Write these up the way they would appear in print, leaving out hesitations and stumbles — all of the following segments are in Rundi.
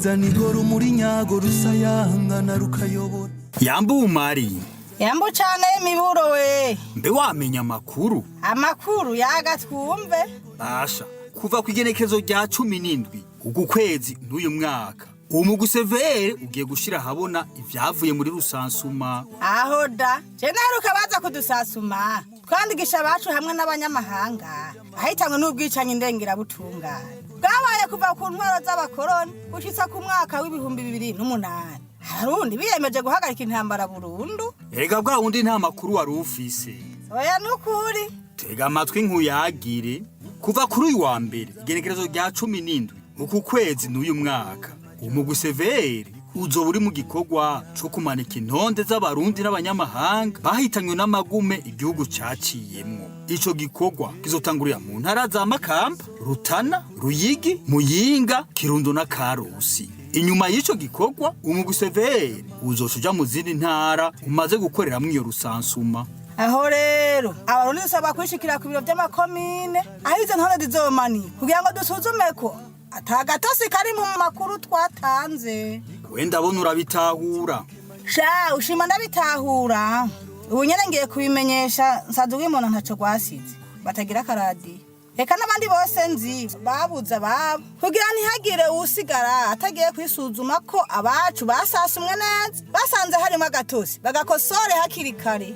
kwiza nigora muri nyago rusayangana rukayobora. Yambu Mari. Yambu cane miburo we. Mbe wamenya amakuru? Amakuru yaga twumve. Basha, kuva kw'igenekerezo rya 17 uku kwezi n'uyu mwaka. Umugwi CVR ugiye gushira ahabona ivyavuye muri Rusansuma. Ahoda, je naheruka baza kudusasuma. Twandigisha abacu hamwe n'abanyamahanga. Ahitanywe n'ubwicanye ndengera butunga. Bwabaye kuva ku ntwaro z'abakoroni gushitsa ku mwaka w'ibihumbi 2008. Harundi biyemeje guhagarika intambara burundu. Ega bwa wundi nta makuru wari ufise. Oya nukuri. Tega amatwi nkuyagire. Kuva kuri uyu wa mbere igenekerezo rya 17 uku kwezi n'uyu mwaka. Umugwi CVR uzo buri mu gikorwa cyo kumanika intonde z'abarundi n'abanyamahanga bahitanywe n'amagume igihugu caciyemwo. Ico gikorwa kizotangurira mu ntara za Makamba, Rutana, Ruyigi, Muyinga, Kirundo na Karusi. Inyuma y'ico gikorwa umugwi CVR uzocuja mu zindi ntara umaze gukoreramwo iyo Rusansuma. Aho rero abarundi dusaba kwishikira ku biro vy'amakomine aho izo ntore zizomani kugira ngo dusuzume ko atagatosi kari mu makuru twatanze. Wenda bona urabitahura. Sha ushima ndabitahura. Ubu nyene ngiye kubimenyesha nsanzwe w'imona ntaco gwasize. Batagira karadi. Eka n'abandi bose nzi babuza babo kugira ntihagire usigara atagiye kwisuzuma ko abacu basasumwe neza basanze harimo agatosi bagakosore hakiri kare.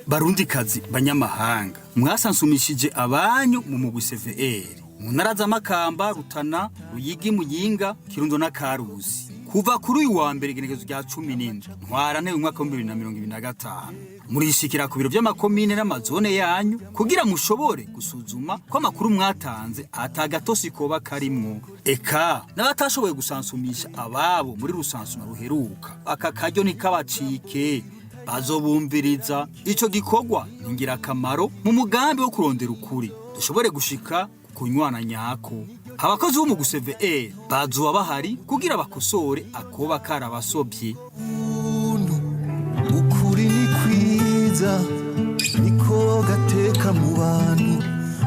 Barundi kazi banyamahanga mwasansumishije abanyu mu mugwi CVR mu ntara za Makamba, Rutana, Ruyigi, Muyinga, Kirundo na Karusi. Kuva kuri uyu wa mbere igenekerezo rya 17 ntwarante mu mwaka wa 2025 murishikira ku biro by'amakomine n'amazone yanyu kugira mushobore gusuzuma ko amakuru mwatanze atagatosi koba karimwo. Eka n'abatashoboye gusansumisha ababo muri Rusansuma ruheruka aka karyo nikabacike bazobumviriza. Ico gikorwa ningira kamaro mu mugambi wo kurondera ukuri dushobore gushika kunywana nyako. Abakozi b'umugwi CVR bazuba bahari kugira bakosore akoba karabasobye. Ukuri ni kwiza niko gateka mu bantu.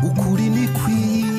Ukuri ni kwiza